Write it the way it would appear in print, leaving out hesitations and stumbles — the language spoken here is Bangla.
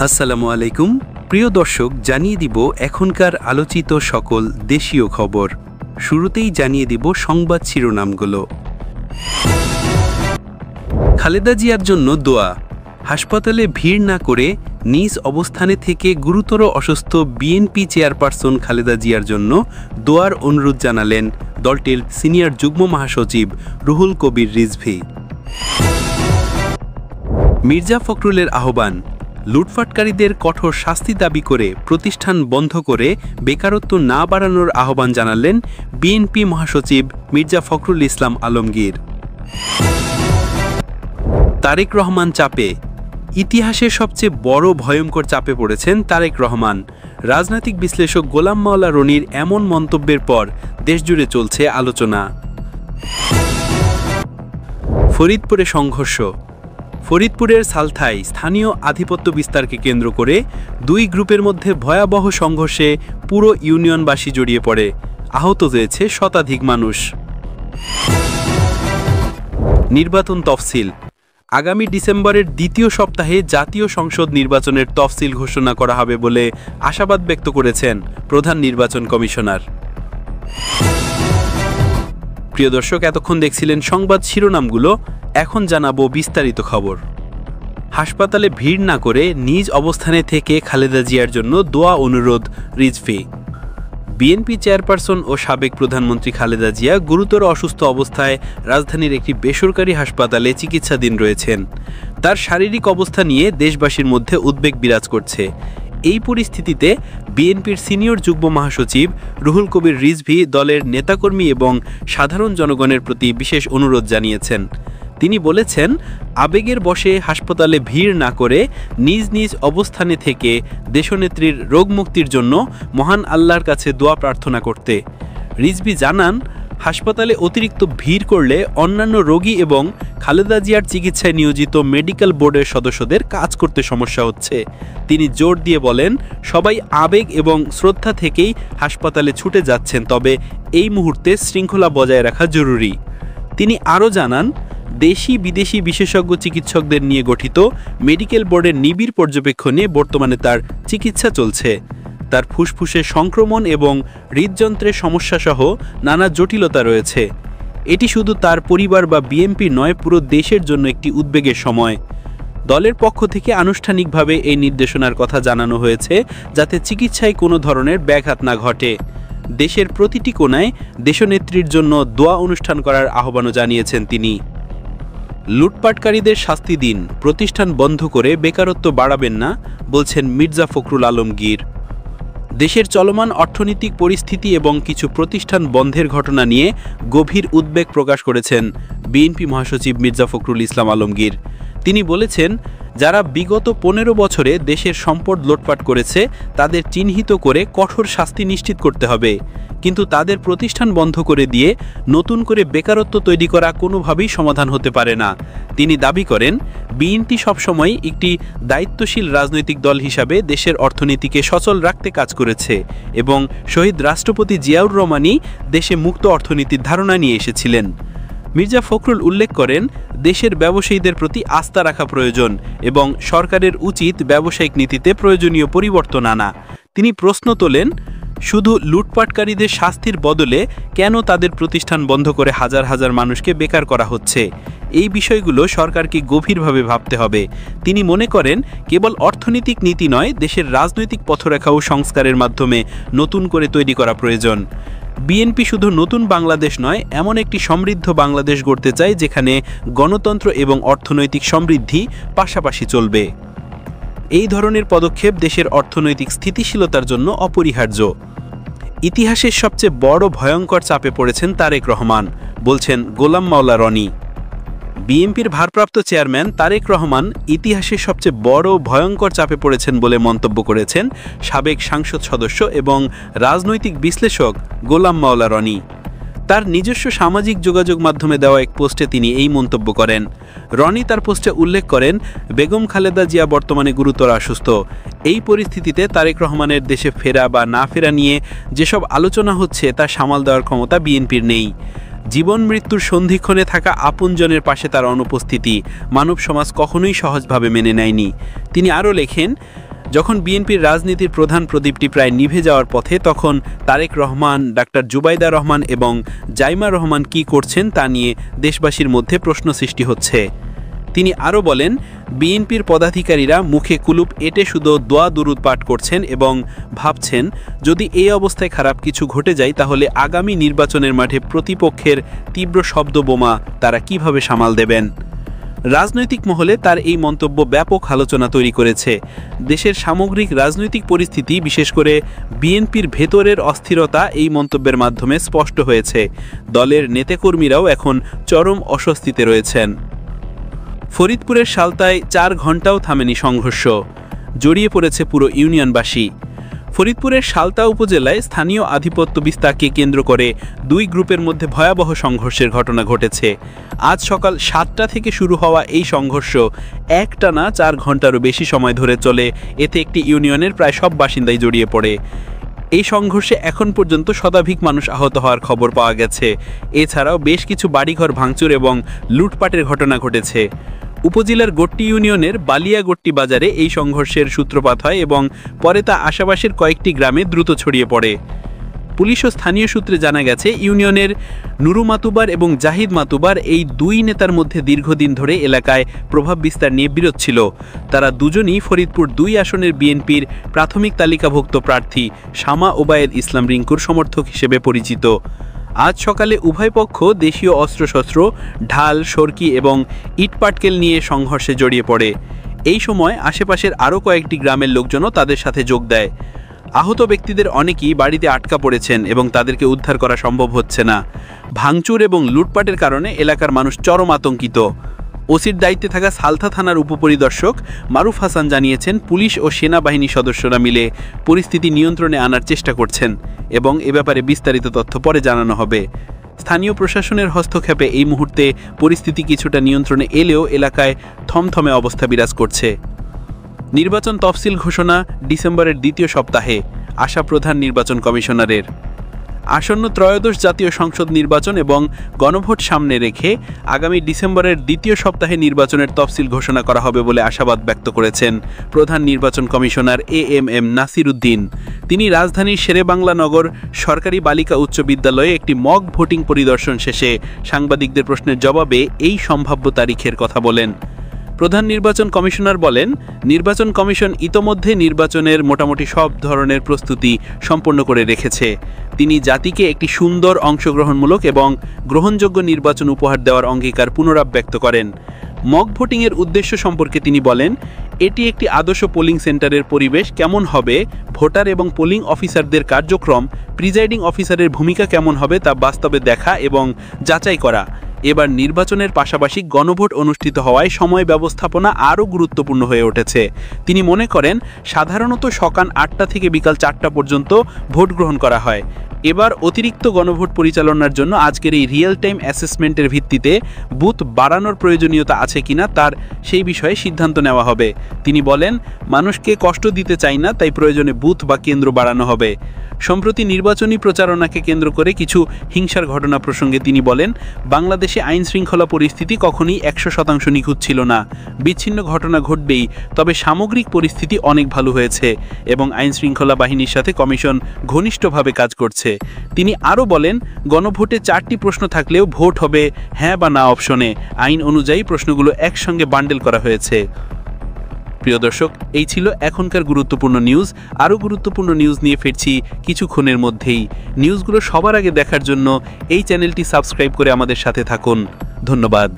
আসসালামু আলাইকুম প্রিয় দর্শক, জানিয়ে দিব এখনকার আলোচিত সকল দেশীয় খবর। শুরুতেই জানিয়ে দিব সংবাদ শিরোনামগুলো। খালেদা জিয়ার জন্য দোয়া। হাসপাতালে ভিড় না করে নিজ অবস্থানে থেকে গুরুতর অসুস্থ বিএনপি চেয়ারপারসন খালেদা জিয়ার জন্য দোয়ার অনুরোধ জানালেন দলটির সিনিয়র যুগ্ম মহাসচিব রুহুল কবির রিজভী। মির্জা ফখরুলের আহ্বান, লুটপাটকারীদের কঠোর শাস্তি দাবি করে প্রতিষ্ঠান বন্ধ করে বেকারত্ব না বাড়ানোর আহ্বান জানালেন বিএনপি মহাসচিব মির্জা ফখরুল ইসলাম আলমগীর। তারেক রহমান চাপে। ইতিহাসের সবচেয়ে বড় ভয়ঙ্কর চাপে পড়েছেন তারেক রহমান। রাজনৈতিক বিশ্লেষক গোলাম মাওলা রনির এমন মন্তব্যের পর দেশজুড়ে চলছে আলোচনা। ফরিদপুরে সংঘর্ষ। ফরিদপুরের সালথায় স্থানীয় আধিপত্য বিস্তারকে কেন্দ্র করে দুই গ্রুপের মধ্যে ভয়াবহ সংঘর্ষে পুরো ইউনিয়নবাসী জড়িয়ে পড়ে। আহত হয়েছে শতাধিক মানুষ। নির্বাচন তফসিল। আগামী ডিসেম্বরের দ্বিতীয় সপ্তাহে জাতীয় সংসদ নির্বাচনের তফসিল ঘোষণা করা হবে বলে আশাবাদ ব্যক্ত করেছেন প্রধান নির্বাচন কমিশনার। প্রিয় দর্শক, এতক্ষণ দেখছিলেন সংবাদ শিরোনামগুলো। এখন জানাবো বিস্তারিত খবর। হাসপাতালে ভিড় না করে নিজ অবস্থানে থেকে খালেদা জিয়ার জন্য দোয়া অনুরোধ রিজভী। বিএনপি চেয়ারপারসন ও সাবেক প্রধানমন্ত্রী খালেদা জিয়া গুরুতর অসুস্থ অবস্থায় রাজধানীর একটি বেসরকারি হাসপাতালে চিকিৎসাধীন রয়েছেন। তার শারীরিক অবস্থা নিয়ে দেশবাসীর মধ্যে উদ্বেগ বিরাজ করছে। এই পরিস্থিতিতে বিএনপির সিনিয়র যুগ্ম মহাসচিব রুহুল কবির রিজভী দলের নেতাকর্মী এবং সাধারণ জনগণের প্রতি বিশেষ অনুরোধ জানিয়েছেন। তিনি বলেছেন, আবেগের বশে হাসপাতালে ভিড় না করে নিজ নিজ অবস্থানে থেকে দেশনেত্রীর রোগমুক্তির জন্য মহান আল্লাহর কাছে দোয়া প্রার্থনা করতে। রিজভী জানান, হাসপাতালে অতিরিক্ত ভিড় করলে অন্যান্য রোগী এবং খালেদা জিয়ার চিকিৎসায় নিয়োজিত মেডিকেল বোর্ডের সদস্যদের কাজ করতে সমস্যা হচ্ছে। তিনি জোর দিয়ে বলেন, সবাই আবেগ এবং শ্রদ্ধা থেকেই হাসপাতালে ছুটে যাচ্ছেন, তবে এই মুহূর্তে শৃঙ্খলা বজায় রাখা জরুরি। তিনি আরও জানান, দেশি বিদেশি বিশেষজ্ঞ চিকিৎসকদের নিয়ে গঠিত মেডিকেল বোর্ডের নিবিড় পর্যবেক্ষণে বর্তমানে তার চিকিৎসা চলছে। তার ফুসফুসে সংক্রমণ এবং হৃদযন্ত্রের সমস্যাসহ নানা জটিলতা রয়েছে। এটি শুধু তার পরিবার বা বিএনপি নয়, পুরো দেশের জন্য একটি উদ্বেগের সময়। দলের পক্ষ থেকে আনুষ্ঠানিকভাবে এই নির্দেশনার কথা জানানো হয়েছে, যাতে চিকিৎসায় কোনো ধরনের ব্যাঘাত না ঘটে। দেশের প্রতিটি কোণায় দেশনেত্রীর জন্য দোয়া অনুষ্ঠান করার আহ্বানও জানিয়েছেন তিনি। লুটপাটকারীদের শাস্তি দিন, প্রতিষ্ঠান বন্ধ করে বেকারত্ব বাড়াবেন না, বলছেন মির্জা ফখরুল আলমগীর। দেশের চলমান অর্থনৈতিক পরিস্থিতি এবং কিছু প্রতিষ্ঠান বন্ধের ঘটনা নিয়ে গভীর উদ্বেগ প্রকাশ করেছেন বিএনপি মহাসচিব মির্জা ফখরুল ইসলাম আলমগীর। তিনি বলেছেন, যারা বিগত 15 বছরে দেশের সম্পদ লুটপাট করেছে তাদের চিহ্নিত করে কঠোর শাস্তি নিশ্চিত করতে হবে, কিন্তু তাদের প্রতিষ্ঠান বন্ধ করে দিয়ে নতুন করে বেকারত্ব তৈরি করা কোনোভাবেই সমাধান হতে পারে না। তিনি দাবি করেন, বিএনপি সবসময় একটি দায়িত্বশীল রাজনৈতিক দল হিসাবে দেশের অর্থনীতিকে সচল রাখতে কাজ করেছে এবং শহীদ রাষ্ট্রপতি জিয়াউর রহমানই দেশে মুক্ত অর্থনীতির ধারণা নিয়ে এসেছিলেন। মির্জা ফখরুল উল্লেখ করেন, দেশের ব্যবসায়ীদের প্রতি আস্থা রাখা প্রয়োজন এবং সরকারের উচিত ব্যবসায়িক নীতিতে প্রয়োজনীয় পরিবর্তন আনা। তিনি প্রশ্ন তোলেন, শুধু লুটপাটকারীদের শাস্তির বদলে কেন তাদের প্রতিষ্ঠান বন্ধ করে হাজার হাজার মানুষকে বেকার করা হচ্ছে? এই বিষয়গুলো সরকারকে গভীরভাবে ভাবতে হবে। তিনি মনে করেন, কেবল অর্থনৈতিক নীতি নয়, দেশের রাজনৈতিক পথরেখাও সংস্কারের মাধ্যমে নতুন করে তৈরি করা প্রয়োজন। বিএনপি শুধু নতুন বাংলাদেশ নয়, এমন একটি সমৃদ্ধ বাংলাদেশ গড়তে চায় যেখানে গণতন্ত্র এবং অর্থনৈতিক সমৃদ্ধি পাশাপাশি চলবে। এই ধরনের পদক্ষেপ দেশের অর্থনৈতিক স্থিতিশীলতার জন্য অপরিহার্য। ইতিহাসের সবচেয়ে বড় ভয়ঙ্কর চাপে পড়েছেন তারেক রহমান, বলছেন গোলাম মাওলা রনি। বিএনপির ভারপ্রাপ্ত চেয়ারম্যান তারেক রহমান ইতিহাসের সবচেয়ে বড় ভয়ঙ্কর চাপে পড়েছেন বলে মন্তব্য করেছেন সাবেক সংসদ সদস্য এবং রাজনৈতিক বিশ্লেষক গোলাম মাওলা রনি। তার নিজস্ব সামাজিক যোগাযোগ মাধ্যমে দেওয়া এক পোস্টে তিনি এই মন্তব্য করেন। রনি তার পোস্টে উল্লেখ করেন, বেগম খালেদা জিয়া বর্তমানে গুরুতর অসুস্থ। এই পরিস্থিতিতে তারেক রহমানের দেশে ফেরা বা না ফেরা নিয়ে যেসব আলোচনা হচ্ছে তা সামাল দেওয়ার ক্ষমতা বিএনপির নেই। জীবন মৃত্যুর সন্ধিক্ষণে থাকা আপনজনের পাশে তার অনুপস্থিতি মানব সমাজ কখনোই সহজভাবে মেনে নেয়নি। তিনি আরও লেখেন, যখন বিএনপির রাজনীতির প্রধান প্রদীপটি প্রায় নিভে যাওয়ার পথে তখন তারেক রহমান, ডাক্তার জুবাইদা রহমান এবং জাইমা রহমান কি করছেন তা নিয়ে দেশবাসীর মধ্যে প্রশ্ন সৃষ্টি হচ্ছে। তিনি আরও বলেন, বিএনপির পদাধিকারীরা মুখে কুলুপ এঁটে শুধু দোয়া দুরুদ পাঠ করছেন এবং ভাবছেন যদি এই অবস্থায় খারাপ কিছু ঘটে যায় তাহলে আগামী নির্বাচনের মাঠে প্রতিপক্ষের তীব্র শব্দ বোমা তারা কিভাবে সামাল দেবেন। রাজনৈতিক মহলে তার এই মন্তব্য ব্যাপক আলোচনা তৈরি করেছে। দেশের সামগ্রিক রাজনৈতিক পরিস্থিতি, বিশেষ করে বিএনপির ভেতরের অস্থিরতা এই মন্তব্যের মাধ্যমে স্পষ্ট হয়েছে। দলের নেতাকর্মীরাও এখন চরম অস্বস্তিতে রয়েছেন। ফরিদপুরের সালতায় 4 ঘণ্টাও থামেনি সংঘর্ষ, জড়িয়ে পড়েছে পুরো ইউনিয়নবাসী। ফরিদপুরের সালতা উপজেলায় স্থানীয় আধিপত্য বিস্তারকে কেন্দ্র করে 2 গ্রুপের মধ্যে ভয়াবহ সংঘর্ষের ঘটনা ঘটেছে। আজ সকাল 7টা থেকে শুরু হওয়া এই সংঘর্ষ একটানা 4 ঘণ্টারও বেশি সময় ধরে চলে। এতে একটি ইউনিয়নের প্রায় সব বাসিন্দাই জড়িয়ে পড়ে। এই সংঘর্ষে এখন পর্যন্ত শতাধিক মানুষ আহত হওয়ার খবর পাওয়া গেছে। এছাড়াও বেশ কিছু বাড়িঘর ভাঙচুর এবং লুটপাটের ঘটনা ঘটেছে। উপজেলার গট্টি ইউনিয়নের বালিয়াগট্টি বাজারে এই সংঘর্ষের সূত্রপাত হয় এবং পরে তা আশেপাশের কয়েকটি গ্রামে দ্রুত ছড়িয়ে পড়ে। পুলিশ ও স্থানীয় সূত্রে জানা গেছে, ইউনিয়নের নুরু মাতুবার এবং জাহিদ মাতুবার এই 2 নেতার মধ্যে দীর্ঘদিন ধরে এলাকায় প্রভাব বিস্তার নিয়ে বিরোধ ছিল। তারা দুজনই ফরিদপুর 2 আসনের বিএনপির প্রাথমিক তালিকাভুক্ত প্রার্থী শামা ওবায়েদ ইসলাম রিঙ্কুর সমর্থক হিসেবে পরিচিত। আজ সকালে উভয় পক্ষ দেশীয় অস্ত্রশস্ত্র, ঢাল, সরকি এবং ইটপাটকেল নিয়ে সংঘর্ষে জড়িয়ে পড়ে। এই সময় আশেপাশের আরও কয়েকটি গ্রামের লোকজনও তাদের সাথে যোগ দেয়। আহত ব্যক্তিদের অনেকেই বাড়িতে আটকা পড়েছেন এবং তাদেরকে উদ্ধার করা সম্ভব হচ্ছে না। ভাঙচুর এবং লুটপাটের কারণে এলাকার মানুষ চরম আতঙ্কিত। ওসির দায়িত্বে থাকা সালথা থানার উপপরিদর্শক মারুফ হাসান জানিয়েছেন, পুলিশ ও সেনাবাহিনী সদস্যরা মিলে পরিস্থিতি নিয়ন্ত্রণে আনার চেষ্টা করছেন এবং এ ব্যাপারে বিস্তারিত তথ্য পরে জানানো হবে। স্থানীয় প্রশাসনের হস্তক্ষেপে এই মুহূর্তে পরিস্থিতি কিছুটা নিয়ন্ত্রণে এলেও এলাকায় থমথমে অবস্থা বিরাজ করছে। নির্বাচন তফসিল ঘোষণা ডিসেম্বরের 2য় সপ্তাহে, আশা প্রধান নির্বাচন কমিশনারের। আসন্ন ত্রয়োদশ জাতীয় সংসদ নির্বাচন এবং গণভোট সামনে রেখে আগামী ডিসেম্বরের 2য় সপ্তাহে নির্বাচনের তফসিল ঘোষণা করা হবে বলে আশাবাদ ব্যক্ত করেছেন প্রধান নির্বাচন কমিশনার এএমএম নাসির উদ্দিন। তিনি রাজধানীর শেরেবাংলা নগর সরকারি বালিকা উচ্চ বিদ্যালয়ে একটি মক ভোটিং পরিদর্শন শেষে সাংবাদিকদের প্রশ্নের জবাবে এই সম্ভাব্য তারিখের কথা বলেন। প্রধান নির্বাচন কমিশনার বলেন, নির্বাচন কমিশন ইতোমধ্যে নির্বাচনের মোটামুটি সব ধরনের প্রস্তুতি সম্পন্ন করে রেখেছে। তিনি জাতিকে একটি সুন্দর, অংশগ্রহণমূলক এবং গ্রহণযোগ্য নির্বাচন উপহার দেওয়ার অঙ্গীকার পুনরাবৃত্ত করেন। মক ভোটিংয়ের উদ্দেশ্য সম্পর্কে তিনি বলেন, এটি একটি আদর্শ পোলিং সেন্টারের পরিবেশ কেমন হবে, ভোটার এবং পোলিং অফিসারদের কার্যক্রম, প্রিজাইডিং অফিসারের ভূমিকা কেমন হবে তা বাস্তবে দেখা এবং যাচাই করা। এবার নির্বাচনের পাশাপাশি গণভোট অনুষ্ঠিত হওয়ায় সময় ব্যবস্থাপনা আরও গুরুত্বপূর্ণ হয়ে উঠেছে। তিনি মনে করেন, সাধারণত সকাল 8টা থেকে বিকাল 4টা পর্যন্ত ভোট গ্রহণ করা হয়। এবার অতিরিক্ত গণভোট পরিচালনার জন্য আজকের এই রিয়েল টাইম অ্যাসেসমেন্টের ভিত্তিতে বুথ বাড়ানোর প্রয়োজনীয়তা আছে কিনা তার সেই বিষয়ে সিদ্ধান্ত নেওয়া হবে। তিনি বলেন, মানুষকে কষ্ট দিতে চাই না, তাই প্রয়োজনে বুথ বা কেন্দ্র বাড়ানো হবে। সম্প্রতি নির্বাচনী প্রচারণাকে কেন্দ্র করে কিছু হিংসার ঘটনা প্রসঙ্গে তিনি বলেন, বাংলাদেশে আইন শৃঙ্খলা পরিস্থিতি কখনোই 100% নিখুঁত ছিল না। বিচ্ছিন্ন ঘটনা ঘটবেই, তবে সামগ্রিক পরিস্থিতি অনেক ভালো হয়েছে এবং আইন শৃঙ্খলা বাহিনীর সাথে কমিশন ঘনিষ্ঠভাবে কাজ করছে। তিনি আরও বলেন, গণভোটে 4টি প্রশ্ন থাকলেও ভোট হবে হ্যাঁ বা না অপশনে। আইন অনুযায়ী প্রশ্নগুলো একসঙ্গে বান্ডেল করা হয়েছে। প্রিয় দর্শক, এই ছিল এখনকার গুরুত্বপূর্ণ নিউজ। আরও গুরুত্বপূর্ণ নিউজ নিয়ে ফিরছি কিছুক্ষণের মধ্যেই। নিউজগুলো সবার আগে দেখার জন্য এই চ্যানেলটি সাবস্ক্রাইব করে আমাদের সাথে থাকুন। ধন্যবাদ।